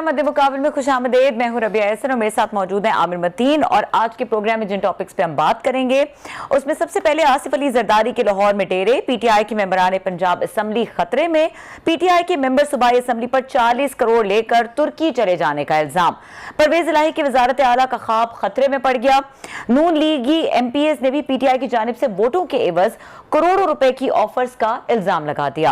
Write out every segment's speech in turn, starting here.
Programme मध्य मुकाबले में खुशामदीद। मैं हूं रबिया एहसन और मेरे साथ मौजूद हैं आमिर मतीन। और आज के प्रोग्राम में जिन टॉपिक्स पे हम बात करेंगे उसमें सबसे पहले आसिफ अली जरदारी के लाहौर में डेरे, पीटीआई के मेंबरान पंजाब असम्बली खतरे में, पीटीआई के मेंबर सूबाई असम्बली पर 40 करोड़ लेकर तुर्की चले जाने का इल्जाम, परवेज इलाही की वजारत आला का ख्वाब खतरे में पड़ गया, नून लीगी एमपीएस ने भी पीटीआई की जानिब से वोटों के एवज करोड़ों रुपए की ऑफर्स का इल्जाम लगा दिया,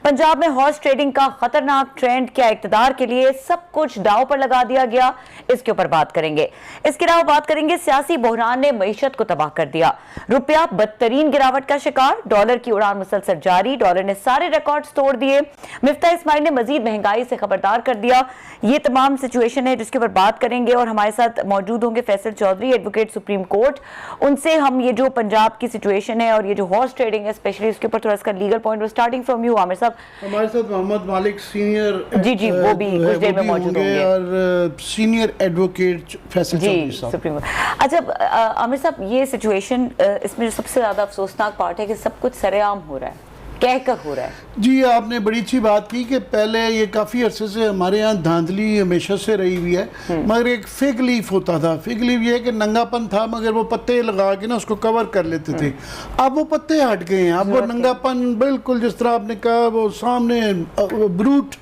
पंजाब में हॉर्स ट्रेडिंग का खतरनाक ट्रेंड, क्या इक्तदार के लिए सब कुछ दांव पर लगा दिया गया, इसके ऊपर बात करेंगे। इसके अलावा बात करेंगे सियासी बहरान ने मईशत को तबाह कर दिया, रुपया बदतरीन गिरावट का शिकार, डॉलर की उड़ान मुसलसल जारी, डॉलर ने सारे रिकॉर्ड्स तोड़ दिए, मिफ्ता इस्माइल ने मजीद महंगाई से खबरदार कर दिया। ये तमाम सिचुएशन है जिसके ऊपर बात करेंगे और हमारे साथ मौजूद होंगे Faisal Chaudhry, advocate supreme court. उनसे हम ये जो पंजाब की सिचुएशन है और ये जो हॉर्स ट्रेडिंग है स्पेशली उसके ऊपर थोड़ा सा legal point starting from you Aamir साहब। हमारे साथ मोहम्मद मालिक सीनियर जी वो भी कुछ देर में मौजूद होंगे और सीनियर एडवोकेट फैसल चौधरी साहब। सुप्रीम अच्छा आमिर साहब, ये सिचुएशन इसमें जो सबसे ज्यादा अफसोसनाक पार्ट है कि सब कुछ सरेआम हो रहा है, कहकर हो रहा है। जी आपने बड़ी अच्छी बात की कि पहले ये काफ़ी अरसे से हमारे यहाँ धांधली हमेशा से रही हुई है, मगर एक फिग लीफ होता था। फिग लीफ ये कि नंगापन था मगर वो पत्ते लगा के ना उसको कवर कर लेते थे। अब वो पत्ते हट गए हैं, अब वो नंगापन बिल्कुल जिस तरह आपने कहा वो सामने ब्रूट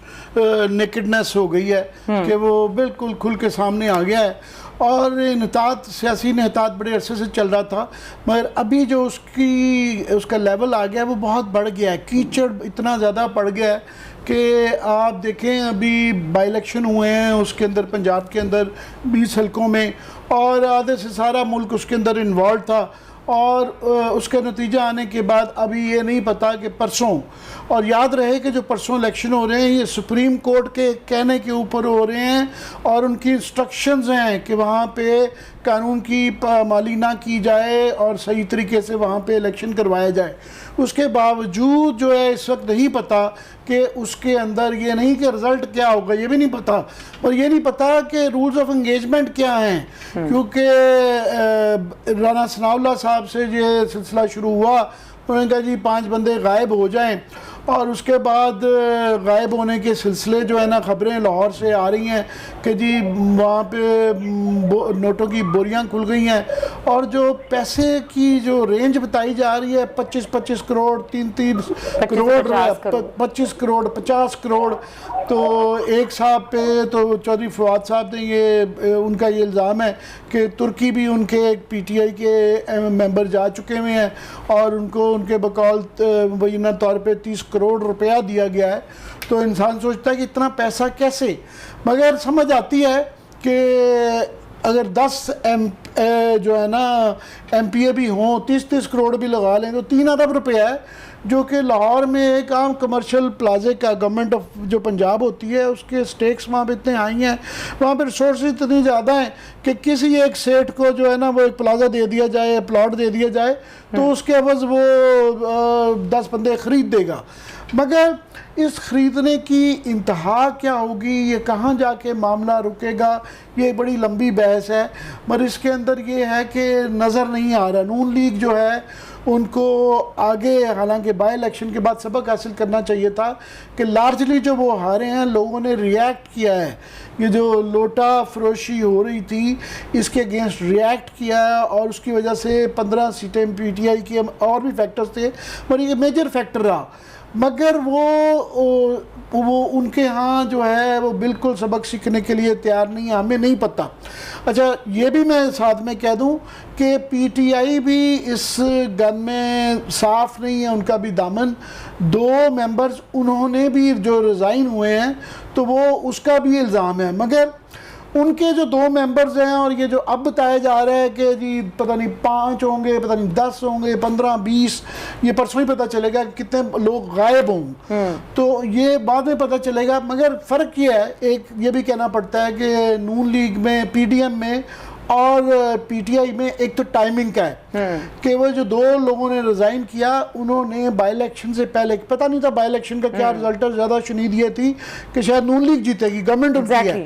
नेकेडनेस हो गई है कि वो बिल्कुल खुल के सामने आ गया है। और नेतात सियासी नेतात बड़े अरसे से चल रहा था मगर अभी जो उसका लेवल आ गया वो बहुत बढ़ गया है, कीचड़ इतना ज़्यादा पड़ गया है कि आप देखें अभी बाई इलेक्शन हुए हैं उसके अंदर पंजाब के अंदर 20 हलकों में और आधे से सारा मुल्क उसके अंदर इन्वॉल्व था और उसका नतीजा आने के बाद अभी ये नहीं पता कि परसों, और याद रहे कि जो परसों इलेक्शन हो रहे हैं ये सुप्रीम कोर्ट के कहने के ऊपर हो रहे हैं और उनकी इंस्ट्रक्शंस हैं कि वहाँ पे कानून की पामाली ना की जाए और सही तरीके से वहाँ पे इलेक्शन करवाया जाए। उसके बावजूद जो है इस वक्त नहीं पता कि उसके अंदर ये नहीं कि रिज़ल्ट क्या होगा, ये भी नहीं पता, और ये नहीं पता कि रूल्स ऑफ एंगेजमेंट क्या हैं, क्योंकि राना सनाउल्लाह साहब से ये सिलसिला शुरू हुआ, उन्होंने कहा जी 5 बंदे गायब हो जाएं और उसके बाद गायब होने के सिलसिले जो है ना खबरें लाहौर से आ रही हैं कि जी वहाँ पे नोटों की बोरियां खुल गई हैं और जो पैसे की जो रेंज बताई जा रही है 25-25 करोड़ 3-3 करोड़ 25 करोड़ 50 करोड़। तो एक साहब पे तो चौधरी फवाद साहब ने ये उनका ये इल्ज़ाम है कि तुर्की भी उनके पीटीआई के मेंबर जा चुके हुए हैं और उनको उनके बकौल मुबैना तौर पे 30 करोड़ रुपया दिया गया है। तो इंसान सोचता है कि इतना पैसा कैसे, मगर समझ आती है कि अगर 10 जो है ना एमपीए भी हों 30-30 करोड़ भी लगा लें तो 3 अरब रुपया है, जो कि लाहौर में एक आम कमर्शियल प्लाजे का गवर्नमेंट ऑफ जो पंजाब होती है उसके स्टेक्स वहाँ पे इतने हाई हैं, वहाँ पर रिसोर्स इतनी ज़्यादा हैं कि किसी एक सेठ को जो है ना वो एक प्लाजा दे दिया जाए, प्लॉट दे दिया जाए तो उसके अवज़ वो 10 बंदे ख़रीद देगा। मगर इस ख़रीदने की इंतहा क्या होगी, ये कहाँ जाके मामला रुकेगा, ये बड़ी लंबी बहस है। मगर इसके अंदर ये है कि नज़र नहीं आ रहा, नून लीग जो है उनको आगे, हालांकि बाई इलेक्शन के बाद सबक हासिल करना चाहिए था कि लार्जली जो वो हारे हैं लोगों ने रिएक्ट किया है, ये जो लोटा फरोशी हो रही थी इसके अगेंस्ट रिएक्ट किया है और उसकी वजह से 15 सीटें पीटीआई की, और भी फैक्टर्स थे पर ये मेजर फैक्टर रहा। मगर वो उनके यहाँ जो है वो बिल्कुल सबक सीखने के लिए तैयार नहीं है, हमें नहीं पता। अच्छा ये भी मैं साथ में कह दूं कि पीटीआई भी इस गन में साफ नहीं है, उनका भी दामन। 2 मेंबर्स उन्होंने भी जो रिज़ाइन हुए हैं तो वो उसका भी इल्ज़ाम है, मगर उनके जो 2 मेंबर्स हैं और ये जो अब बताया जा रहा है कि जी पता नहीं 5 होंगे, पता नहीं 10 होंगे, 15-20, ये परसों ही पता चलेगा कितने लोग गायब हों, तो ये बाद में पता चलेगा। मगर फ़र्क ये है, एक ये भी कहना पड़ता है कि नून लीग में, पीडीएम में और पीटीआई में एक तो टाइमिंग का है कि वो जो 2 लोगों ने रिज़ाइन किया उन्होंने बाई इलेक्शन से पहले, पता नहीं था बाई इलेक्शन का क्या रिजल्ट है, ज़्यादा शुनीद ये थी कि शायद नून लीग जीतेगी, गवर्नमेंट उनकी है,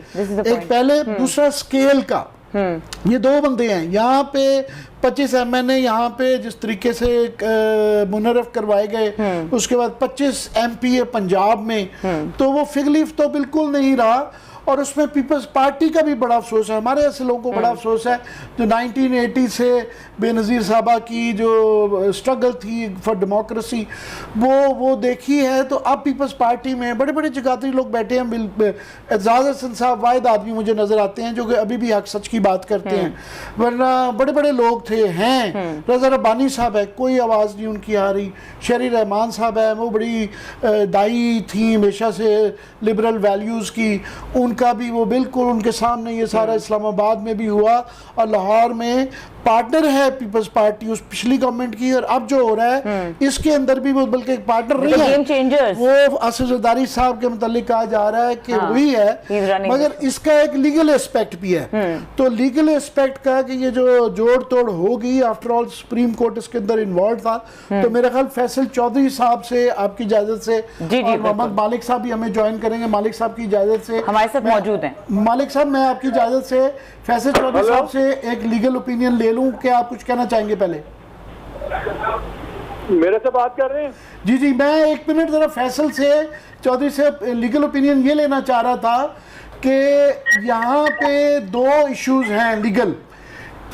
एक पहले, दूसरा स्केल का। ये 2 बंदे हैं यहाँ पे 25 एमएनए यहाँ पे जिस तरीके से मुनरफ करवाए गए, उसके बाद 25 एमपीए पंजाब में, तो वो फिग लीफ तो बिल्कुल नहीं रहा और उसमें पीपल्स पार्टी का भी बड़ा अफसोस है, हमारे ऐसे लोगों को बड़ा अफसोस है जो 1980 से बेनज़ीर साहबा की जो स्ट्रगल थी फॉर डेमोक्रेसी वो देखी है। तो अब पीपल्स पार्टी में बड़े बड़े जगातरी लोग बैठे हैं, एजाज हसन साहब वाहिद आदमी मुझे नजर आते हैं जो कि अभी भी हक सच की बात करते हैं, वरना बड़े बड़े लोग थे हैं। रज़ा रब्बानी साहब है, कोई आवाज़ नहीं उनकी आ रही। शरी रहमान साहब है, वो बड़ी दाई थी हमेशा से लिबरल वैल्यूज़ की, उनका भी वो बिल्कुल उनके सामने ये सारा इस्लामाबाद में भी हुआ। और लाहौर में पार्टनर है पीपल्स पार्टी उस पिछली गवर्नमेंट की, और अब जो हो रहा है इसके अंदर भी वो बल्कि एक पार्टनर नहीं है, वो आसिफ जरदारी साहब के मुतालिक कहा जा रहा है कि वही है, मगर इसका एक लीगल एस्पेक्ट भी है। तो लीगल एस्पेक्ट का कि ये जो जोड़ तोड़ होगी, आफ्टर ऑल सुप्रीम कोर्ट इसके अंदर इन्वॉल्व था, तो मेरा ख्याल फैसल चौधरी साहब से आपकी इजाजत से और मोहम्मद मालिक साहब भी हमें ज्वाइन करेंगे, मालिक साहब की इजाजत से हमारे साथ मौजूद हैं। मालिक साहब मैं आपकी इजाजत से फैसल चौधरी साहब से एक लीगल ओपिनियन ले लूं, क्या आप कुछ कहना चाहेंगे? पहले मेरे से बात कर रहे हैं? जी जी, मैं एक मिनट जरा फैसल से चौधरी से लीगल ओपिनियन ये लेना चाह रहा था कि यहाँ पे दो इश्यूज हैं लीगल।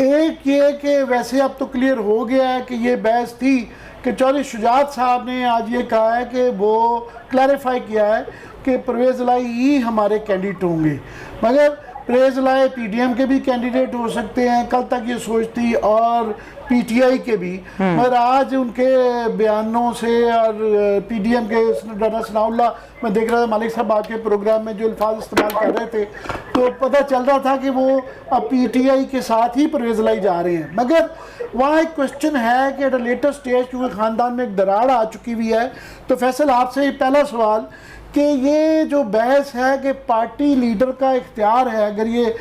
एक ये कि वैसे अब तो क्लियर हो गया है कि ये बहस थी कि चौधरी शुजात साहब ने आज ये कहा है कि वो क्लैरिफाई किया है कि परवेज़ इलाही ही हमारे कैंडिडेट होंगे, मगर परवेज़ इलाही पीडीएम के भी कैंडिडेट हो सकते हैं, कल तक ये सोच थी, और पीटीआई के भी। मगर आज उनके बयानों से और पीडीएम के राना सनाउल्लाह, मैं देख रहा था मालिक साहब आके प्रोग्राम में जो अल्फाज इस्तेमाल कर रहे थे, तो पता चल रहा था कि वो अब पीटीआई के साथ ही परवेज़ इलाही जा रहे हैं। मगर वहाँ एक क्वेश्चन है कि एट अ लेटर स्टेज क्योंकि ख़ानदान में एक दरार आ चुकी हुई है, तो फैसल आपसे पहला सवाल कि ये जो बहस है कि पार्टी लीडर का इख्तियार है, अगर ये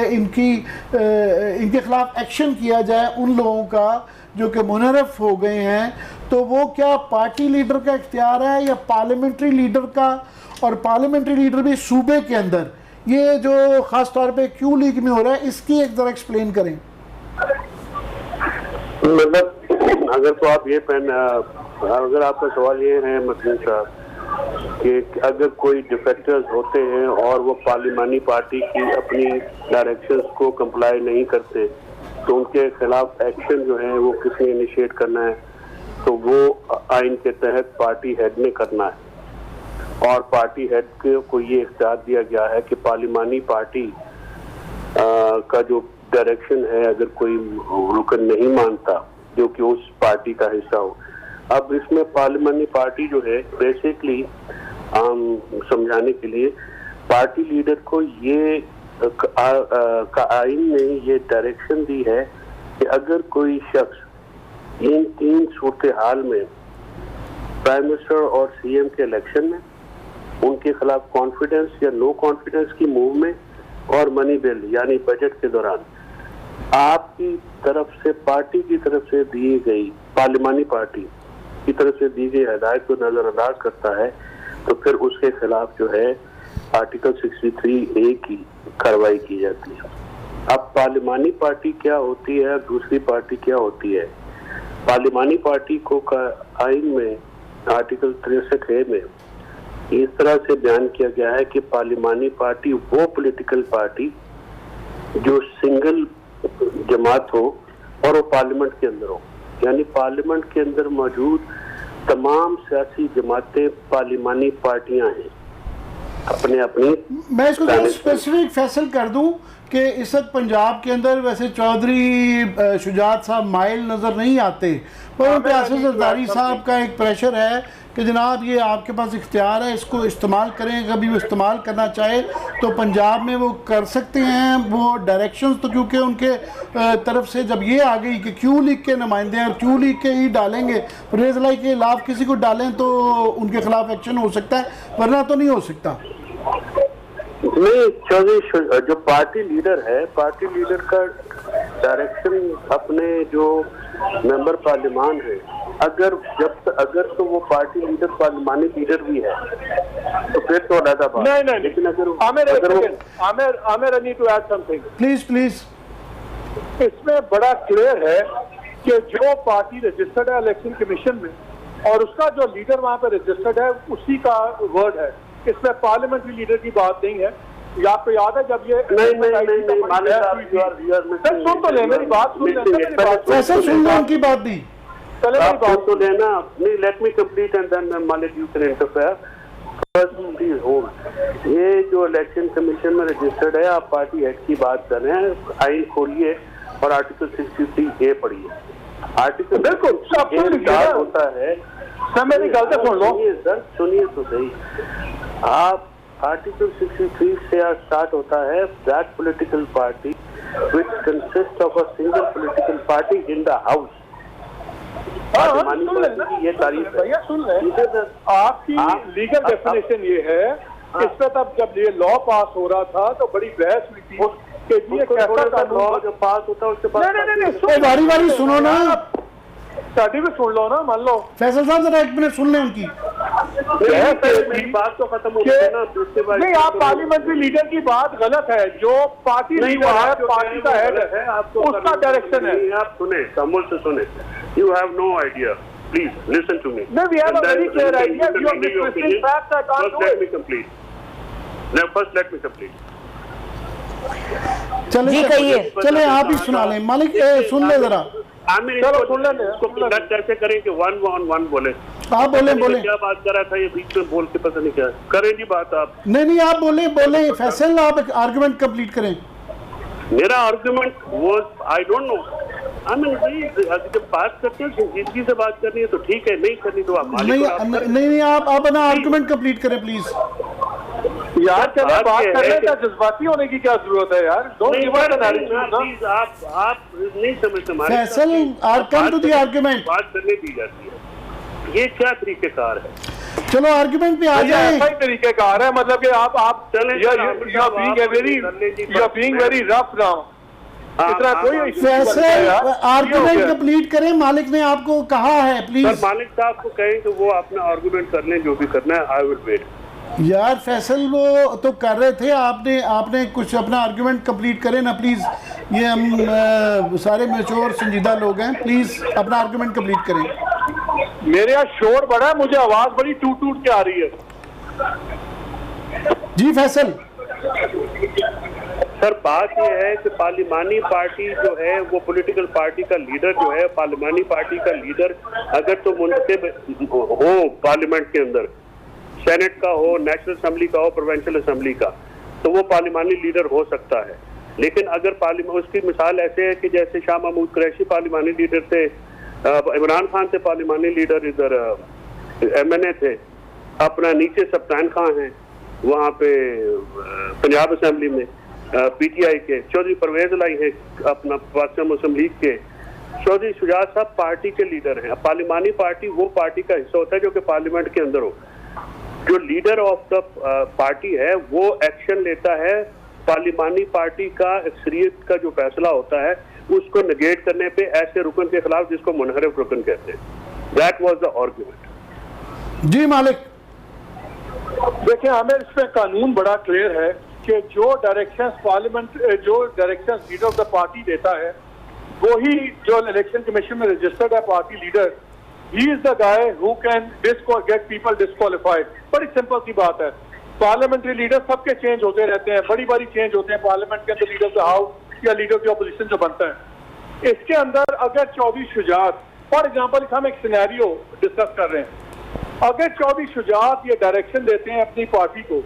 इनके खिलाफ एक्शन किया जाए उन लोगों का जो कि मुनहरफ हो गए हैं, तो वो क्या पार्टी लीडर का इख्तियार है या पार्लियामेंट्री लीडर का? और पार्लियामेंट्री लीडर भी सूबे के अंदर ये जो ख़ास तौर पे क्यू लीग में हो रहा है, इसकी एक ज़रा एक्सप्लेन करें। मतलब अगर तो आप ये अगर आपका सवाल ये है मसलन साहब कि अगर कोई डिफेक्टर्स होते हैं और वो पार्लिमानी पार्टी की अपनी डायरेक्शंस को कंप्लाई नहीं करते, तो उनके खिलाफ एक्शन जो है वो किसने इनिशिएट करना है, तो वो आइन के तहत पार्टी हेड ने करना है। और पार्टी हेड को ये इख्तियार दिया गया है कि पार्लिमानी पार्टी का जो डायरेक्शन है, अगर कोई रुकन नहीं मानता जो कि उस पार्टी का हिस्सा हो। अब इसमें पार्लियामेंट्री पार्टी जो है बेसिकली समझाने के लिए पार्टी लीडर को ये आइन ने ये डायरेक्शन दी है कि अगर कोई शख्स इन तीन सूरत हाल में प्राइम मिनिस्टर और सीएम के इलेक्शन में, उनके खिलाफ कॉन्फिडेंस या नो कॉन्फिडेंस की मूव में, और मनी बिल यानी बजट के दौरान आपकी तरफ से पार्टी की तरफ से दी गई, पार्लिमानी पार्टी की तरफ से दी गई हदायत को नजरअंदाज करता है, तो फिर उसके खिलाफ जो है आर्टिकल 63A की कार्रवाई की जाती है। अब पार्लिमानी पार्टी क्या होती है, दूसरी पार्टी क्या होती है? पार्लिमानी पार्टी को आइन में आर्टिकल 63A में इस तरह से बयान किया गया है कि पार्लिमानी पार्टी वो पॉलिटिकल पार्टी जो सिंगल जमात हो और वो पार्लियामेंट के अंदर हो, यानी पार्लियामेंट के अंदर मौजूद तमाम सियासी जमातें पार्लिमानी पार्टियां हैं अपने अपनी। मैं इसको स्पेसिफिक फैसल कर दूं कि इस वक्त पंजाब के अंदर वैसे चौधरी शुजात साहब माइल नज़र नहीं आते, पर उन पर आसिफ जरदारी साहब का एक प्रेशर है कि जनाब ये आपके पास इख्तियार है, इसको इस्तेमाल करें। कभी वो इस्तेमाल करना चाहे तो पंजाब में वो कर सकते हैं। वो डायरेक्शंस तो क्योंकि उनके तरफ से जब ये आ गई कि क्यू लीग के नुमाइंदे हैं और क्यू लीग के ही डालेंगे, परवेज़ इलाही के खिलाफ किसी को डालें तो उनके खिलाफ एक्शन हो सकता है, वरना तो नहीं हो सकता। नहीं, चौधरी जो पार्टी लीडर है, पार्टी लीडर का डायरेक्शन अपने जो मेंबर पार्लियामान है, अगर तो वो पार्टी लीडर पार्लिमानी लीडर भी है तो फिर तो अलग बात। नहीं, लेकिन Amir I need to add something please. इसमें बड़ा क्लियर है कि जो पार्टी रजिस्टर्ड है इलेक्शन कमीशन में और उसका जो लीडर वहां पे रजिस्टर्ड है, उसी का वर्ड है। इसमें पार्लियामेंट्री लीडर की बात नहीं है। या आपको याद है जब ये नहीं मालिक साहब, सुन तो ले मेरी बात, सुन ले फैसल सुन लो उनकी बात भी। चले मेरी बात तो लेना नहीं, let me complete and then Malik you can interfere. First please hold. ये जो इलेक्शन कमीशन में रजिस्टर्ड है, आप पार्टी एक्ट की बात कर रहे हैं, आइन खोलिए और आर्टिकल 63A पढ़िए। आर्टिकल बिल्कुल होता है सर, मेरी गलती सुन लो सर, सुनिए तो सही। आप आर्टिकल 63 से स्टार्ट होता है, that political party which consist of a single political party in the house. ये तारीफ है भैया, सुन ले। आपकी लीगल डेफिनेशन ये है, इस पे तब जब ये लॉ पास हो रहा था तो बड़ी बहस हुई थी कि ये कैसा कानून जो पास होता है उसके बाद नहीं बारी बारी सुनो ना, स्टडी में सुन लो ना, मान लो फैसल साहब जरा एक मिनट सुन लें उनकी। मेरी बात तो खत्म हो गई है ना, दूसरी बात नहीं, आप पार्लियामेंट्री लीडर की बात गलत है। जो पार्टी लीडर है, पार्टी का हेड है, आपको उसका डायरेक्शन है। आप सुने, कमल से सुने। You have no idea, please listen to me. No, we have a very clear idea. You are misrepresenting facts. I can't do Let me it. complete. Now first let me complete. चले जी, कहिए। चले आप ही सुना लें मालिक, सुन ले जरा। चलो सुन लेंगे। इसको कंडक्ट कैसे करें कि 1 on 1 बोले? आप बोले क्या बात कर रहा था, ये बीच में बोल के पता नहीं क्या करें जी बात आप। नहीं आप बोले फैसल, आप आर्गुमेंट कंप्लीट करें। मेरा आर्गुमेंट वो I don't know, I mean जब बात करते हैं संजीदगी से बात करनी है तो ठीक है, नहीं करनी तो आप नहीं आप अपना आर्गुमेंट कंप्लीट करें प्लीज। यार चलो बात करने का जज्बाती होने की क्या जरूरत है यार? Don't give us an attitude. आप नहीं समझते हमारे Faisal, come to the argument. बात करने दी जाती है, ये क्या तरीकेकार है? चलो आर्गुमेंट पे आ जाए। ऐसा ही तरीकेकार है, मतलब कि आप you are being very rough now. इतना कोई फैसल आर्गुमेंट कंप्लीट करें, मालिक ने आपको कहा है प्लीज। मालिक साहब को कहें कि वो अपना आर्गुमेंट कर लें, जो भी करना है। I will wait. यार फैसल वो तो कर रहे थे, आपने कुछ अपना आर्गुमेंट कंप्लीट करें ना प्लीज। ये हम सारे मैच्योर संजीदा लोग हैं, प्लीज अपना आर्गुमेंट कंप्लीट करें। मेरे यहाँ शोर बड़ा है, मुझे आवाज बड़ी टूट के आ रही है। जी फैसल। सर बात यह है कि पार्लिमानी पार्टी जो है वो पॉलिटिकल पार्टी का लीडर जो है, पार्लिमानी पार्टी का लीडर अगर तो मुंतखब हो पार्लियामेंट के अंदर, सेनेट का हो, नेशनल असेंबली का हो, प्रोविंशियल असेंबली का, तो वो पार्लिमानी लीडर हो सकता है। लेकिन अगर पार्लियामेंट, उसकी मिसाल ऐसे है कि जैसे शाह महमूद कुरैशी पार्लिमानी लीडर थे, इमरान खान से पार्लिमानी लीडर इधर MNA थे, अपना नीचे सप्तान खान हैं वहाँ पे पंजाब असेंबली में PTI के, चौधरी परवेज लाई हैं अपना पाकिस्तान मुस्लिम लीग के, चौधरी शुजात साहब पार्टी के लीडर हैं। पार्लिमानी पार्टी वो पार्टी का हिस्सा होता है जो कि पार्लियामेंट के अंदर हो। जो लीडर ऑफ द पार्टी है वो एक्शन लेता है, पार्लिमानी पार्टी का अक्सरियत का जो फैसला होता है उसको नेगेट करने पे ऐसे रुकन के खिलाफ, जिसको मुनहरिफ रुकन कहते हैं। That was the argument. जी मालिक। देखिए हमें इसमें कानून बड़ा क्लियर है कि जो डायरेक्शंस पार्लियामेंट, जो directions leader of the party देता है, वो ही जो इलेक्शन कमीशन में रजिस्टर्ड है party leader, he is the guy who can get people disqualified। बड़ी सिंपल सी बात है। पार्लियामेंट्री लीडर सबके चेंज होते रहते हैं, बड़ी बारी चेंज होते हैं पार्लियामेंट के अंदर, लीडर ऑफ द हाउस या लीडर ऑफ द ऑपोजिशन जो बनता है। इसके अंदर अगर चौधरी शुजात, फॉर एग्जांपल हम एक सिनेरियो डिस्कस कर रहे हैं, अगर चौधरी शुजात ये डायरेक्शन देते हैं अपनी पार्टी को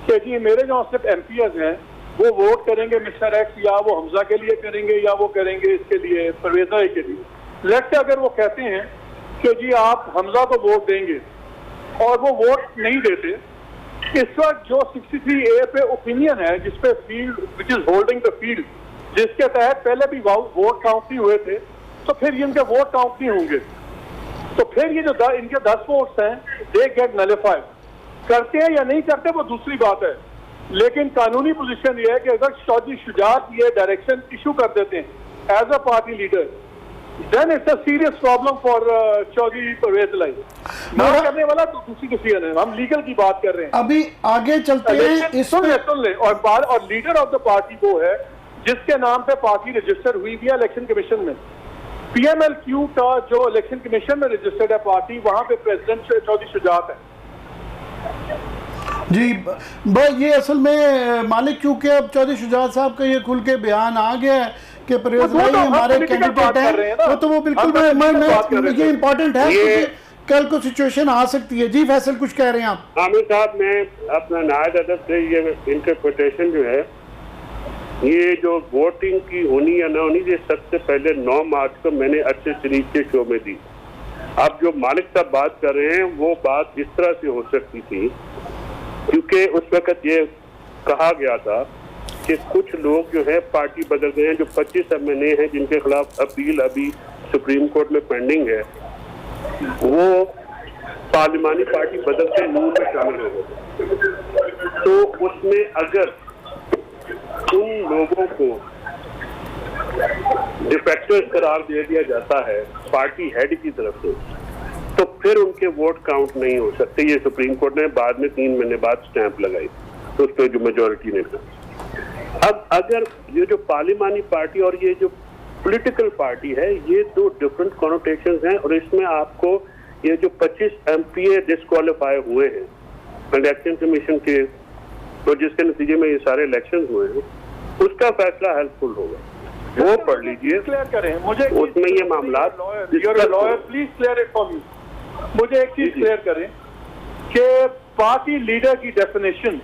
कि जी मेरे जो सिर्फ MPs हैं वो वोट करेंगे मिस्टर एक्स, या वो हमजा के लिए करेंगे, या वो करेंगे इसके लिए परवेज़ के लिए। लेट्स से अगर वो कहते हैं कि जी आप हमजा को वोट देंगे और वो वोट नहीं देते, इस वक्त जो 63A पे ओपिनियन है जिसपे field which is holding the field, जिसके तहत पहले भी वोट काउंट नहीं हुए थे, तो फिर इनके वोट काउंट नहीं होंगे। तो फिर ये जो इनके 10 वोट्स हैं दे गेट नलिफाइड। करते हैं या नहीं करते वो दूसरी बात है, लेकिन कानूनी पोजीशन ये है कि अगर चौधरी शुजात ये डायरेक्शन इशू कर देते हैं as a party leader, then it's a serious problem for Chaudhry Parvez Elahi. ना करने वाला तो दूसरी डिसीजन है, हम लीगल की बात कर रहे हैं। अभी आगे चलते हैं, सुन ले और लीडर ऑफ द पार्टी वो है जिसके नाम पे पार्टी रजिस्टर हुई है इलेक्शन कमीशन में। PMLQ का जो इलेक्शन कमीशन में रजिस्टर्ड है पार्टी, वहां पे प्रेसिडेंट चौधरी शुजात है। जी बस ये असल में मालिक, क्योंकि अब चौधरी शुजात साहब का ये खुल के बयान आ गया है कि परवेज वो भाई तो हम हमारे political कैंडिडेट बात कर रहे हैं ना। हैं, वो बिल्कुल हम political बात कर रहे ये थे। इम्पोर्टेंट है क्योंकि कल को सिचुएशन आ सकती है। जी फैसल कुछ कह रहे हैं आप? आमिर साहब, मैं अपना नायब अदब से ये इंटरप्रिटेशन जो है, ये जो वोटिंग की होनी या ना होनी, ये सबसे पहले 9 मार्च को मैंने अच्छे शरीफ के शो में दी। अब जो मालिक साहब बात कर रहे हैं वो बात इस तरह से हो सकती थी, क्योंकि उस वक्त ये कहा गया था कि कुछ लोग जो है पार्टी बदल गए हैं। जो 25 MNA हैं जिनके खिलाफ अपील अभी सुप्रीम कोर्ट में पेंडिंग है, वो पार्लिमानी पार्टी बदल के नून में शामिल हो गए। तो उसमें अगर उन लोगों को डिफेक्टर्स करार दे दिया जाता है पार्टी हेड की तरफ से, तो फिर उनके वोट काउंट नहीं हो सकते। ये सुप्रीम कोर्ट ने बाद में 3 महीने बाद स्टैंप लगाई, तो उस पर जो मेजोरिटी ने कहा। अब अगर ये जो पार्लिमानी पार्टी और ये जो पॉलिटिकल पार्टी है, ये 2 डिफरेंट कॉनोटेशंस हैं, और इसमें आपको ये जो 25 MPA डिस्क्वालीफाई हुए हैं इलेक्शन कमीशन के, तो जिसके नतीजे में ये सारे इलेक्शन हुए हैं, उसका फैसला हेल्पफुल होगा। वो पढ़ लीजिए, क्लियर करें मुझे, उसमें ये मामला lawyer please clear it for me. मुझे एक चीज क्लियर करें कि पार्टी लीडर की डेफिनेशन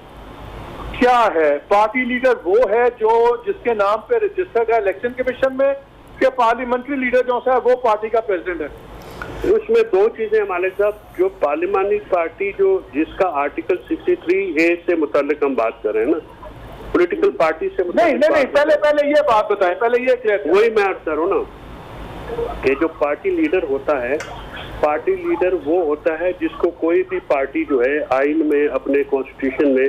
क्या है। पार्टी लीडर वो है जो जिसके नाम पे रजिस्टर्ड है इलेक्शन कमीशन में, कि पार्लियामेंट्री लीडर जो है वो पार्टी का प्रेसिडेंट है? उसमें 2 चीजें मालिक साहब। जो पार्लिमानी पार्टी जो जिसका आर्टिकल 63A से मुतालिक हम बात कर रहे हैं ना, पॉलिटिकल पार्टी से नहीं, पहले ये बात बताएं, पहले ये क्लियर। वही मैं अर्ज कर रहा हूँ ना कि जो पार्टी लीडर होता है, पार्टी लीडर वो होता है जिसको कोई भी पार्टी जो है आइन में, अपने कॉन्स्टिट्यूशन में,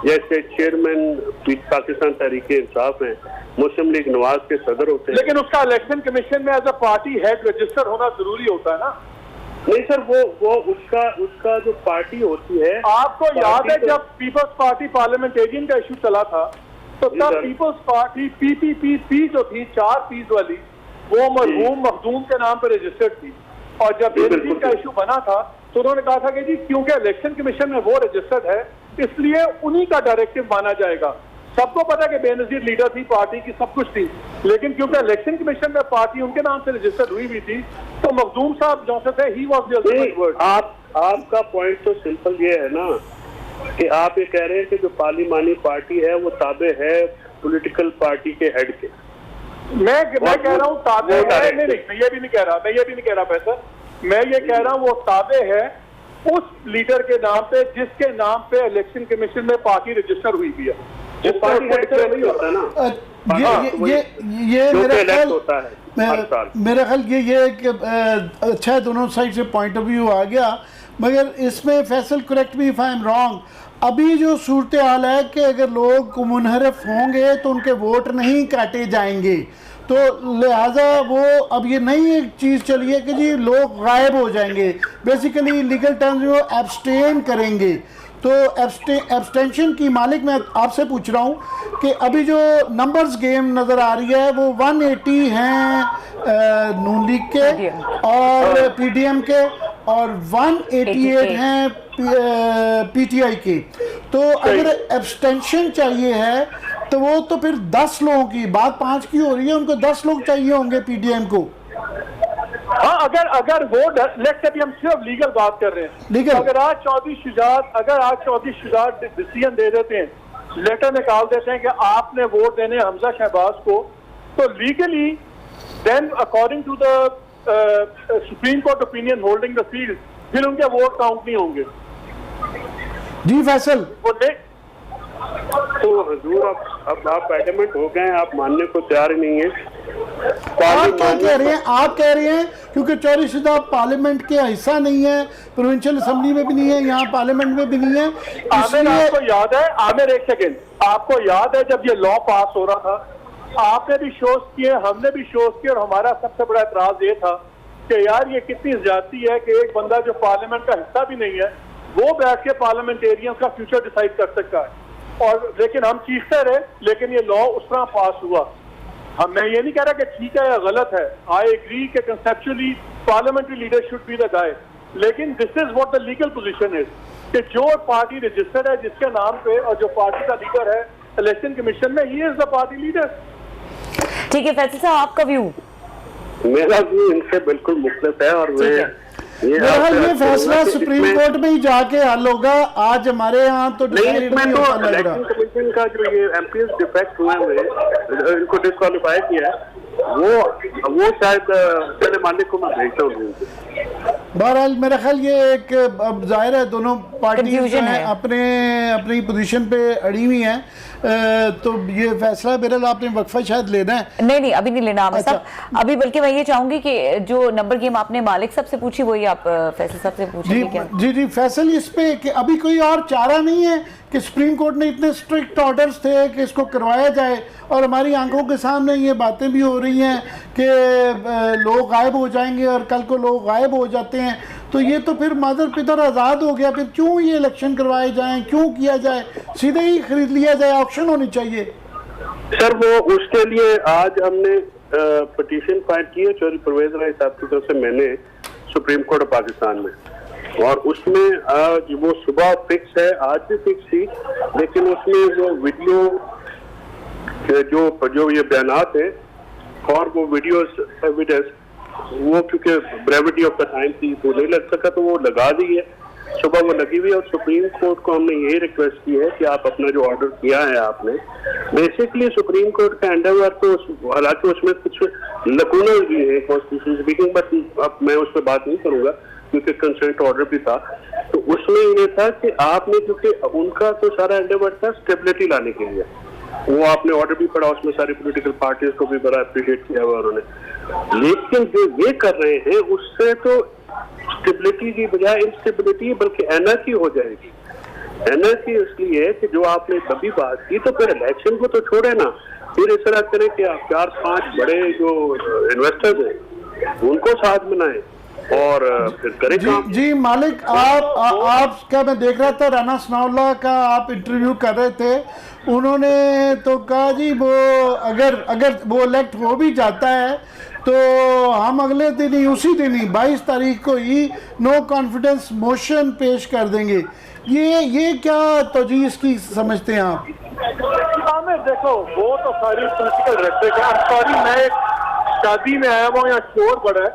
जैसे चेयरमैन पाकिस्तान तहरीक इंसाफ है, मुस्लिम लीग नवाज के सदर होते हैं। लेकिन उसका इलेक्शन कमीशन में as a party head register होना जरूरी होता है ना? नहीं सर, वो उसका जो पार्टी होती है। आपको याद है जब पीपल्स पार्टी पार्लियामेंटेरियन का इशू चला था, तो तब पीपल्स पार्टी PPP जो थी 4 पीस वाली, वो मरहूम मखदूम के नाम पर रजिस्टर्ड थी। और जब बेनजीर का इशू बना था तो उन्होंने कहा था कि जी क्योंकि इलेक्शन कमीशन में वो रजिस्टर्ड है, इसलिए उन्हीं का डायरेक्टिव माना जाएगा। सबको पता है कि बेनजीर लीडर थी पार्टी की, सब कुछ थी, लेकिन क्योंकि इलेक्शन कमीशन में पार्टी उनके नाम से रजिस्टर्ड हुई भी थी, तो मखदूम साहब जो थे he was the ultimate word. आपका पॉइंट तो सिंपल ये है ना कि आप ये कह रहे हैं कि जो पार्लिमानी पार्टी है वो ताबे है पॉलिटिकल पार्टी के हेड के। मैं कह रहा हूँ ताबे है, नहीं, मैं ये भी नहीं कह रहा पैसा, मैं ये कह रहा हूँ वो ताबे है उस लीडर के नाम पे जिसके नाम पे इलेक्शन कमीशन में पार्टी रजिस्टर हुई भी है। जिस पार्टी हेड नहीं होता ना, ये मेरा ख्याल ये अच्छा है, दोनों साइड से पॉइंट ऑफ व्यू आ गया। मगर इसमें Faisal correct me if I am wrong, अभी जो सूरत हाल है कि अगर लोग मुनहरफ होंगे तो उनके वोट नहीं काटे जाएंगे, तो लिहाजा वो अब ये नई एक चीज़ चली है कि जी लोग गायब हो जाएंगे, बेसिकली लीगल टर्म्स में वो एब्सटेन करेंगे। तो एब्सटेंशन की मालिक मैं आपसे पूछ रहा हूँ कि अभी जो नंबर्स गेम नज़र आ रही है वो 180 हैं नून लीग के और PDM के, और 188 हैं PTI के। तो अगर एब्सटेंशन चाहिए है तो वो तो फिर 10 लोगों की बात 5 की हो रही है, उनको 10 लोग चाहिए होंगे PDM को। हाँ, अगर वो लेट्स से हम सिर्फ लीगल बात कर रहे हैं, लीगल। अगर आज चौधरी शुजात डिसीजन दे देते हैं, लेटर निकाल देते हैं कि आपने वोट देने हमजा शहबाज को, तो legally then according to the supreme court opinion holding the field, फिर उनके वोट काउंट नहीं होंगे। जी फैसल, तो हजूर अब आप एडमेंट हो गए, आप मानने को तैयार ही नहीं है। आप क्या कह रहे हैं? आप कह रहे हैं क्योंकि चौधरी शुजा पार्लियामेंट के हिस्सा नहीं है, प्रोविंशियल असेंबली में भी नहीं है, यहाँ पार्लियामेंट में भी नहीं है। आमिर, आपको याद है, आमिर एक सेकेंड, आपको याद है जब ये लॉ पास हो रहा था, आपने भी शोज किए, हमने भी शोज किए, और हमारा सबसे बड़ा एतराज ये था कि यार ये कितनी ज्यादती है कि एक बंदा जो पार्लियामेंट का हिस्सा भी नहीं है वो बैठ के पार्लियामेंटेरियंस का फ्यूचर डिसाइड कर सकता है। और लेकिन हम चीखते रहे, लेकिन ये लॉ उस तरह पास हुआ। मैं ये नहीं कह रहा कि ठीक है या गलत है, आई एग्री कि conceptually parliamentary leader should be the guy, लेकिन this is what the legal position is कि जो पार्टी रजिस्टर्ड है जिसके नाम पे और जो पार्टी का लीडर है इलेक्शन कमीशन में, ही इज द पार्टी लीडर। ठीक है फैसल साहब, आपका व्यू? मेरा व्यू इनसे बिल्कुल मुख्तलिफ है और मैं ये फैसला सुप्रीम कोर्ट में ही जाके हल होगा। आज हमारे यहाँ तो नहीं, इसमें तो इलेक्शन कमीशन का जो ये एमपीएस डिफेक्ट हुए हुए इनको डिस्क्वालीफाई किया है, वो शायद पहले मालिक को मैं भेजता हूँ। बहरहाल मेरा ख्याल ये एक, अब जाहिर है दोनों पार्टीज अपनी पोजीशन पे अड़ी हुई हैं, तो ये फैसला बहरहाल आपने वक्फा शायद लेना है। नहीं अभी नहीं लेना आमिर साहब, अभी बल्कि मैं ये चाहूंगी कि जो नंबर गेम आपने मालिक साहब से पूछी वही आप फैसल साहब से पूछेंगे क्या? जी फैसल इस पे कि अभी कोई और चारा नहीं है कि सुप्रीम कोर्ट ने इतने स्ट्रिक्ट ऑर्डर्स थे कि इसको करवाया जाए, और हमारी आंखों के सामने ये बातें भी हो रही हैं कि लोग गायब हो जाएंगे और कल को लोग गायब हो जाते हैं, तो ये तो फिर मादर पितर आज़ाद हो गया। फिर क्यों ये इलेक्शन करवाए जाएं, क्यों किया जाए, सीधे ही खरीद लिया जाए, ऑप्शन होनी चाहिए। सर वो उसके लिए आज हमने पिटीशन फाइल की है चौधरी परवेज राय साहब की तरफ से, मैंने सुप्रीम कोर्ट ऑफ पाकिस्तान में, और उसमें आज वो सुबह फिक्स है, आज भी फिक्स थी, लेकिन उसमें वो वीडियो जो ये बयानात है और वो वीडियोस एविडेंस, वो क्योंकि ब्रेविटी ऑफ द टाइम थी वो नहीं लग सका, तो वो लगा दी है, सुबह वो लगी हुई है। और सुप्रीम कोर्ट को हमने ये रिक्वेस्ट की है कि आप अपना जो ऑर्डर किया है आपने, बेसिकली सुप्रीम कोर्ट का एंडेवर तो, हालांकि उसमें कुछ लकूनस भी है कॉन्स्टिट्यूशन स्पीकिंग, बट अब मैं उस पर बात नहीं करूंगा क्योंकि कंसेंट ऑर्डर भी था, तो उसमें ये था कि आपने, क्योंकि उनका तो सारा एंडेवर था स्टेबिलिटी लाने के लिए, वो आपने ऑर्डर भी पढ़ा, उसमें सारी पॉलिटिकल पार्टीज को भी बड़ा अप्रिशिएट किया हुआ उन्होंने, लेकिन जो ये कर रहे हैं उससे तो स्टेबिलिटी की बजाय इंस्टेबिलिटी बल्कि एनर्जी हो जाएगी। एनर्जी इसलिए कि जो आपने कभी बात की, तो फिर इलेक्शन को तो छोड़े ना, फिर इस तरह करें कि आप 4-5 बड़े जो इन्वेस्टर्स हैं उनको साथ बनाएं और फिर करें काम। जी मालिक, आप क्या, मैं देख रहा था राना सनाउल्लाह का आप इंटरव्यू कर रहे थे, उन्होंने तो कहा जी वो अगर वो इलेक्ट हो भी जाता है तो हम अगले दिन ही, उसी दिन ही 22 तारीख को ही नो कॉन्फिडेंस मोशन पेश कर देंगे। ये क्या तोजी इसकी समझते हैं आप? आमिर देखो, वो तो सारी पॉलिटिकल रेटरिक है। सॉरी, मैं एक शादी में आया हुआ, यहाँ शोर बड़ा है,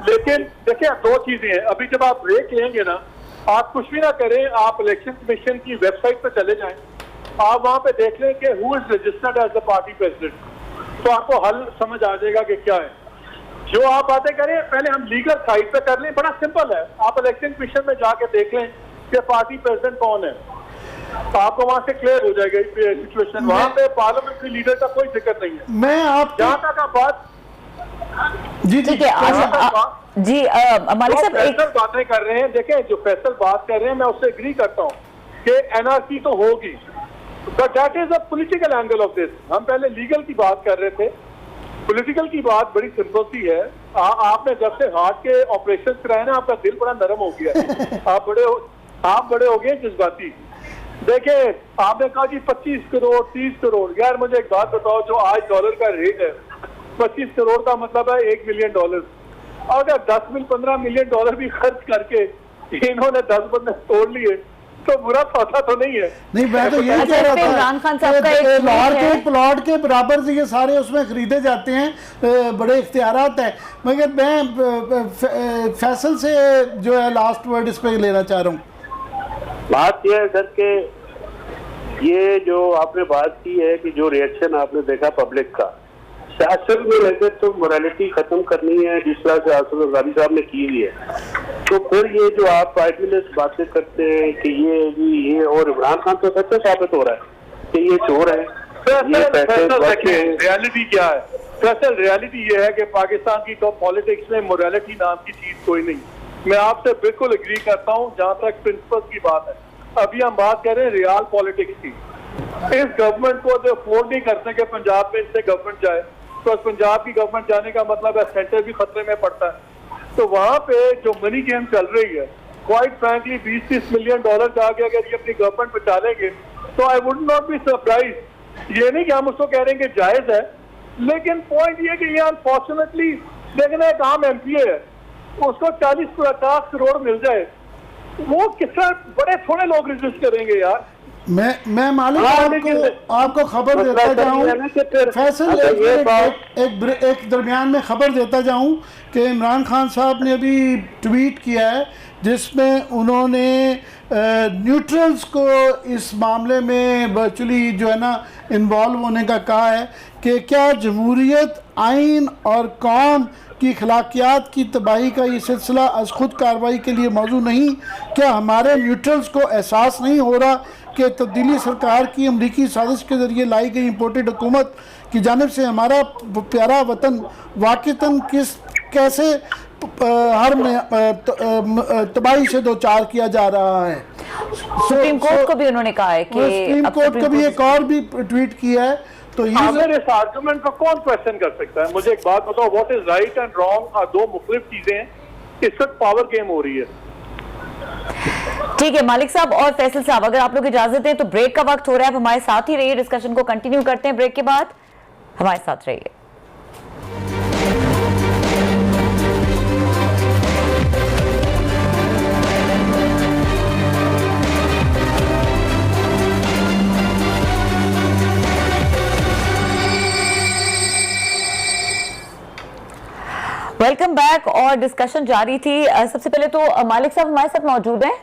लेकिन देखिए 2 चीजें हैं। अभी जब आप ब्रेक लेंगे ना, आप कुछ भी ना करें, आप इलेक्शन कमीशन की वेबसाइट पर चले जाएं, आप वहां पे देख लें कि who is registered as the party president, तो आपको हल समझ आ जाएगा कि क्या है। जो आप बातें करें, पहले हम लीगल साइड पे कर लें, बड़ा सिंपल है। आप इलेक्शन कमीशन में जाके देख लें कि पार्टी प्रेसिडेंट कौन है, तो आपको वहां से क्लियर हो जाएगा सिचुएशन। वहां पे पार्लियामेंट्री लीडर का कोई जिक्र नहीं है। मैं आप जहां तक आप बात जी ठीक है जी मालिक साहब एक बातें कर रहे हैं, देखें जो फैसल बात कर रहे हैं, मैं उससे एग्री करता हूँ कि एनआरसी तो होगी, but that is a political angle of this. हम पहले लीगल की बात कर रहे थे, पॉलिटिकल की बात बड़ी सिंपल सी है। आपने जब से हार्ट के ऑपरेशन कराए ना, आपका दिल बड़ा नरम हो गया है। आप बड़े हो गए जज्बाती। देखिए, आपने कहा जी 25 करोड़ 30 करोड़, यार मुझे एक बात बताओ, जो आज डॉलर का रेट है 25 करोड़ का मतलब है $1 मिलियन। अगर 10-15 मिलियन डॉलर भी खर्च करके इन्होंने 10 बंदे तोड़ लिए तो बुरा सौदा तो नहीं है। नहीं, मैं तो यही कह रहा था, इमरान खान साहब का एक लाहौर के प्लॉट के बराबर से ये सारे उसमें खरीदे जाते हैं, बड़े इख्तियारात हैं। मगर मैं फैसल से जो है लास्ट वर्ड इस पर लेना चाह रहा हूँ। बात यह है सर कि ये जो आपने बात की है कि जो रिएक्शन आपने देखा पब्लिक का, सियासत में लगे तो मोरालिटी खत्म करनी है, जिस तरह से आसिफ गाजी साहब ने की हुई है, तो फिर ये जो आप पार्टीलेस बातें करते हैं कि ये और इमरान खान तो सच साबित हो रहा है कि ये चोर है, ये पैसे। रियलिटी क्या है? दरअसल रियलिटी ये है कि पाकिस्तान की टॉप पॉलिटिक्स में मोरालिटी नाम की चीज कोई नहीं। मैं आपसे बिल्कुल एग्री करता हूँ जहां तक प्रिंसिपल की बात है। अभी हम बात कर रहे हैं रियल पॉलिटिक्स की। इस गवर्नमेंट को जो अफोर्ड नहीं करते कि पंजाब में इससे गवर्नमेंट जाए, तो पंजाब की गवर्नमेंट जाने का मतलब है सेंटर भी खतरे में पड़ता है। तो वहां पे जो मनी गेम चल रही है, क्वाइट फ्रैंकली 20-30 मिलियन डॉलर का आगे अगर ये अपनी गवर्नमेंट पे डालेंगे तो I would not be surprise. ये नहीं कि हम उसको कह रहे हैं कि जायज है, लेकिन पॉइंट ये कि ये अनफॉर्चुनेटली देखना एक आम एमपीए है, उसको 40-50 करोड़ मिल जाए, वो किस तरह बड़े थोड़े लोग रजिस्ट करेंगे यार। मैं मालिक आपको खबर देता जाऊं, फैसल एक दरमियान में खबर देता जाऊं कि इमरान खान साहब ने अभी ट्वीट किया है जिसमें उन्होंने न्यूट्रल्स को इस मामले में वर्चुअली जो है ना इन्वॉल्व होने का कहा है कि क्या जमहूरियत, आइन और कौम की अखलाकियात की तबाही का ये सिलसिला अज खुद कार्रवाई के लिए मौजूद नहीं? क्या हमारे न्यूट्रल्स को एहसास नहीं हो रहा कि तब्दीली सरकार की अमरीकी साजिश के ज़रिए लाई गई इम्पोर्टेड हुकूमत की जानिब से हमारा प्यारा वतन वाक़तन कैसे हर तबाही से दो चार किया जा रहा है? सुप्रीम कोर्ट को भी उन्होंने कहा है कि सुप्रीम कोर्ट को भी एक और भी ट्वीट किया है। तो आमिर, इस आर्गुमेंट को कौन क्वेश्चन कर सकता है? मुझे एक बात बताओ, what is right and wrong दो मुख्तलिफ चीजें हैं। इस वक्त पावर गेम हो रही है। ठीक है मालिक साहब और फैसल साहब, अगर आप लोग इजाजत दें तो ब्रेक का वक्त हो रहा है, आप हमारे साथ ही रहिए, डिस्कशन को कंटिन्यू करते हैं ब्रेक के बाद, हमारे साथ रहिए। वेलकम बैक और डिस्कशन जारी थी। सबसे पहले तो मालिक साहब हमारे साथ मौजूद हैं।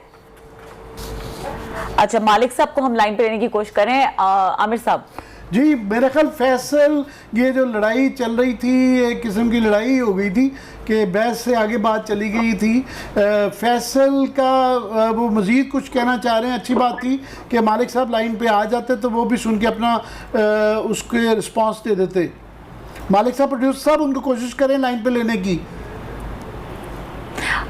अच्छा, मालिक साहब को हम लाइन पे लेने की कोशिश करें। आमिर साहब जी, मेरे ख्याल फैसल ये जो लड़ाई चल रही थी, एक किस्म की लड़ाई हो गई थी कि बहस से आगे बात चली गई थी। फैसल का वो मज़ीद कुछ कहना चाह रहे हैं। अच्छी बात थी कि मालिक साहब लाइन पे आ जाते तो वो भी सुन के अपना उसके रिस्पांस दे देते। मालिक साहब, प्रोड्यूसर साहब, उनको कोशिश करें लाइन पे लेने की।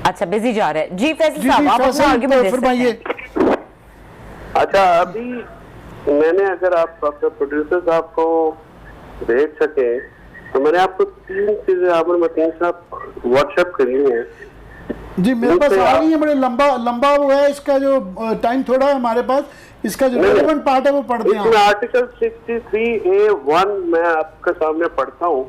अच्छा, बिजी जा रहे हैं जी। फैसल साहब आप अपना आर्गुमेंट फरमाइए। अच्छा, अभी मैंने, अगर आप प्रोड्यूसर साहब को देख सके तो मैंने आपको 3 चीजें आमिर मतीन साहब व्हाट्सएप करी हैं जी। मेरे पास आ रही है, बड़े लंबा वो है, इसका जो टाइम थोड़ा है हमारे पास, इसका जो रेलेवेंट पार्ट है वो पढ़ते हैं। आर्टिकल 63A1 मैं आपके सामने पढ़ता हूँ।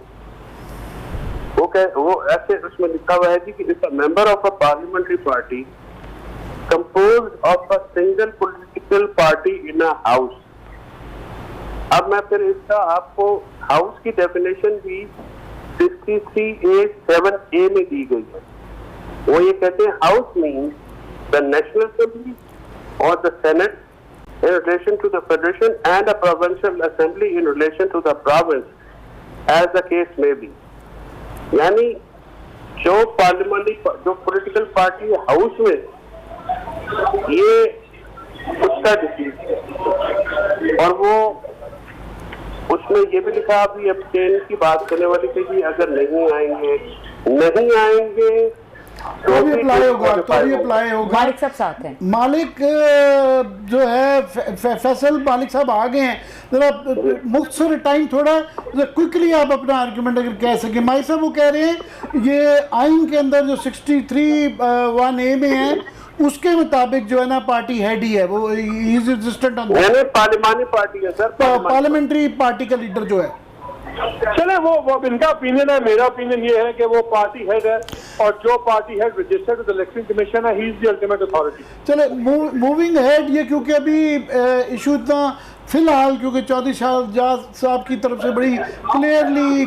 वो ऐसे उसमें लिखा हुआ है कि it's a member of a parliamentary party composed of a single political party in a house. अब मैं फिर इसका आपको हाउस की डेफिनेशन भी 63A7A में दी गई है। वो ये कहते हैं, house means the national assembly और the senate in relation to the federation and a provincial assembly in relation to the province as the case may be। यानी जो पार्लियामेंट्री, जो पॉलिटिकल पार्टी हाउस में, ये उसका डिसीज है। और वो उसमें ये भी लिखा, अभी अब्सटेन की बात करने वाली थी कि अगर नहीं आएंगे तो भी अप्लाई होगा। मालिक साहब साथ हैं। मालिक जो है फैसल, मालिक साहब आ गए हैं। जरा मुख्तसर टाइम, थोड़ा क्विकली आप अपना आर्गुमेंट अगर कह सकें। मालिक साहब वो कह रहे हैं ये आइन के अंदर जो 63(1)A में है उसके मुताबिक जो है ना पार्टी हेड ही है, वो is resistant on parliamentary party है सर, पार्लियामेंट्री पार्टी का लीडर जो है। चले वो इनका ओपिनियन है। मेरा ओपिनियन ये है कि वो पार्टी हेड है और जो party head registered with election commission है, he is the ultimate authority. चले मूविंग हेड ये, क्योंकि अभी इशू इतना फिलहाल, क्योंकि चौधरी शाहजाद साहब की तरफ से बड़ी क्लियरली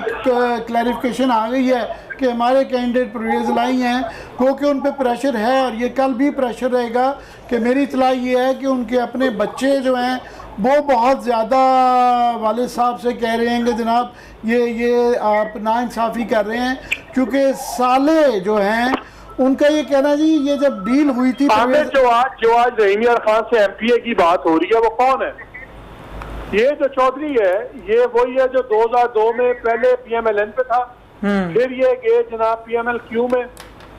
क्लैरिफिकेशन आ गई है कि हमारे कैंडिडेट परवेज़ लाई हैं, क्योंकि उन पे प्रेशर है और ये कल भी प्रेशर रहेगा कि मेरी इतला ये है कि उनके अपने बच्चे जो हैं वो बहुत ज़्यादा वालिद साहब से कह रहे हैं कि जनाब ये आप नाइंसाफ़ी कर रहे हैं, क्योंकि साले जो हैं उनका ये कहना जी ये जब डील हुई थी जो आज रहीम खान से MPA की बात हो रही है वो कौन है? ये जो चौधरी है ये वही है जो 2002 में पहले PMLN पे था, फिर ये गए जनाब PMLQ में,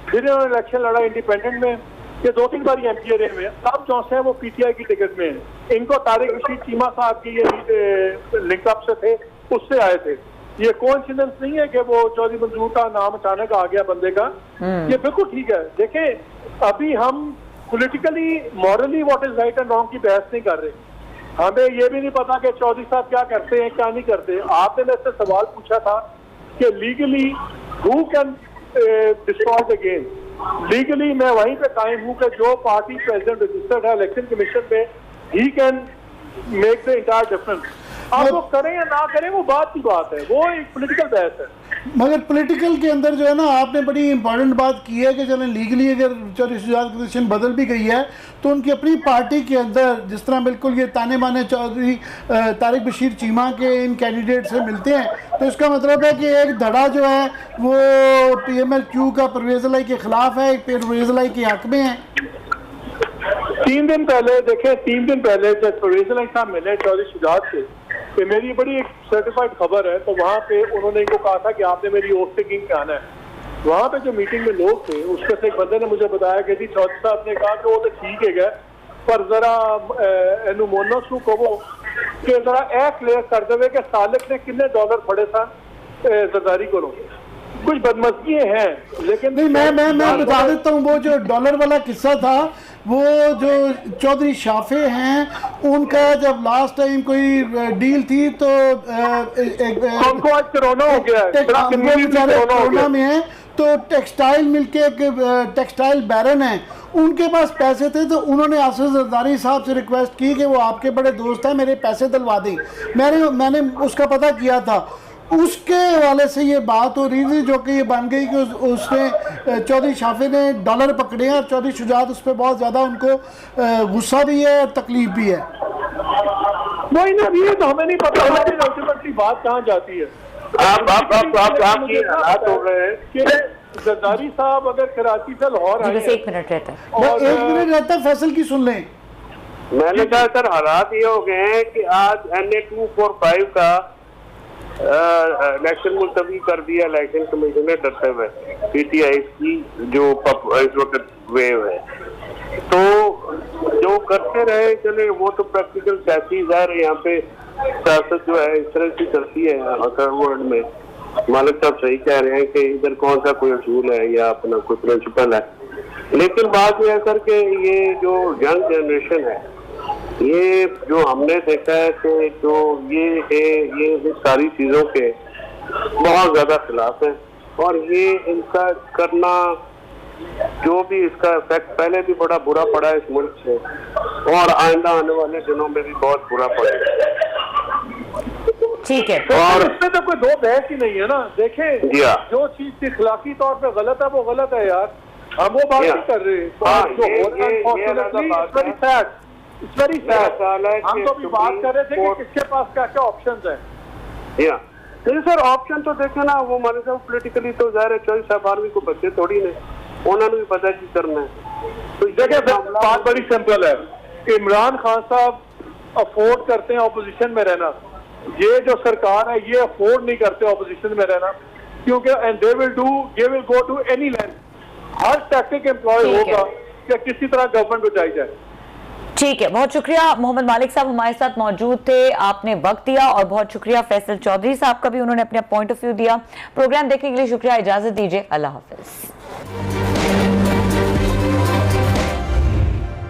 फिर इन्होंने इलेक्शन लड़ा इंडिपेंडेंट में, ये 2-3 बार MPA रहे हुए हैं। अब जो है वो PTI की टिकट में है। इनको तारिक रशीद चीमा साहब की ये लिंकअप से थे, उससे आए थे। ये कोइंसिडेंस नहीं है कि वो चौधरी मंजूर का नाम अचानक आ गया बंदे का। ये बिल्कुल ठीक है। देखें, अभी हम politically morally what is right and wrong की बहस नहीं कर रहे। हमें ये भी नहीं पता कि चौधरी साहब क्या करते हैं क्या नहीं करते। आपने मेरे से सवाल पूछा था कि legally who can destroy the game. Legally मैं वहीं पे कायम हूँ कि जो पार्टी प्रेसिडेंट रजिस्टर्ड है इलेक्शन कमीशन में, he can make the entire difference. आप वो करें या ना करें वो बात की बात है, वो एक पॉलिटिकल बहस है। मगर पॉलिटिकल के अंदर जो है ना, आपने बड़ी इंपॉर्टेंट बात की है कि चलें लीगली अगर चौधरी शुजात की पोजीशन बदल भी गई है तो उनकी अपनी पार्टी के अंदर जिस तरह बिल्कुल ये ताने बाने चौधरी तारिक बशीर चीमा के इन कैंडिडेट से मिलते हैं, तो इसका मतलब है कि एक धड़ा जो है वो PMLQ का परवेज़ इलाही के खिलाफ है, एक परवेज़ इलाही के हक में है। 3 दिन पहले देखें, 3 दिन पहले जब परवेज़ इलाही साहब मिले चौधरी शुजात से, तो मेरी बड़ी एक सर्टिफाइड खबर है, तो वहाँ पे उन्होंने इनको कहा था कि आपने मेरी ओथ से किंग आना है। वहाँ पे जो मीटिंग में लोग थे उसमें से एक बंदे ने मुझे बताया कि जी चौधरी साहब ने कहा कि वो तो ठीक है गए, पर जरा एनु मोनस को कहो कि जरा ए क्लियर कर देवे कि सालिक ने कितने डॉलर फड़े था जरदारी को। कुछ बदमज़गियाँ हैं, लेकिन नहीं मैं बता देता हूँ, वो जो डॉलर वाला किस्सा था, वो जो चौधरी शाफे हैं उनका जब लास्ट टाइम कोई डील थी तो उनको आज कोरोना हो गया है, कोरोना में है, तो टेक्सटाइल मिल के एक टेक्सटाइल बैरन है, उनके पास पैसे थे, तो उन्होंने आसिफ जरदारी साहब से रिक्वेस्ट की कि वो आपके बड़े दोस्त हैं, मेरे पैसे दिलवा दें। मैंने उसका पता किया था, उसके हवाले से ये बात हो रही थी, जो कि ये बन गई कि उसने चौधरी शाफे ने डॉलर पकड़े हैं और चौधरी शुजात उस पर बहुत ज़्यादा उनको गुस्सा भी है और तकलीफ भी है। वही ना, ये तो हमें नहीं पता हमारी अल्टीमेटली बात कहाँ जाती है। आप ये हालात हो रहे हैं कि जरदारी साहब अगर कराची से लाहौर आए, 1 मिनट रहता है, और 1 मिनट रहता है, फैसल की सुन लें। मैंने कहा सर हालात ये हो गए हैं कि आज NA-245 का इलेक्शन मुलतवी कर दिया इलेक्शन कमीशन ने, डरते हुए PTI की जो इस वक्त वेव है, तो जो करते रहे चले, वो तो प्रैक्टिकल सियासी ज़ाहिर है, यहाँ पे सियासत जो है इस तरह से चलती है वर्ल्ड में। मालिक साहब सही कह रहे हैं कि इधर कौन सा कोई असूल है या अपना कोई प्रिंसिपल है, लेकिन बात यह है सर कि ये जो यंग जनरेशन है, ये जो हमने देखा है कि जो ये सारी चीज़ों के बहुत ज़्यादा खिलाफ है, और ये इनका करना जो भी इसका इफेक्ट पहले भी बड़ा बुरा पड़ा है इस मुल्क से, और आइंदा आने वाले दिनों में भी बहुत बुरा पड़ेगा। ठीक है, और इसमें तो कोई दो बहस ही नहीं है ना। देखें, जो चीज इखलाकी तौर पे गलत है वो गलत है यार, हम वो बात नहीं कर रहे। वेरी सैड, हम तो भी बात कर रहे थे कि किसके पास क्या क्या ऑप्शंस हैं। नहीं सर, ऑप्शन तो देखे ना, वो हमारे साथ पोलिटिकली तो ज़ाहिर है चौधरी साहब आर्मी को बच्चे थोड़ी ने, उन्होंने भी पता की करना है। तो देखिए बात बड़ी सिंपल है, इमरान खान साहब अफोर्ड करते हैं ऑपोजिशन में रहना, ये जो सरकार है ये अफोर्ड नहीं करते ऑपोजिशन में रहना, क्योंकि and they will go to any length, हर टैक्टिक एम्प्लॉय होगा कि किसी तरह गवर्नमेंट बचाई जाए। ठीक है, बहुत शुक्रिया मोहम्मद मालिक साहब हमारे साथ मौजूद थे, आपने वक्त दिया, और बहुत शुक्रिया फैसल चौधरी साहब का भी, उन्होंने अपना पॉइंट ऑफ व्यू दिया। प्रोग्राम देखने के लिए शुक्रिया, इजाजत दीजिए, अल्लाह हाफिज।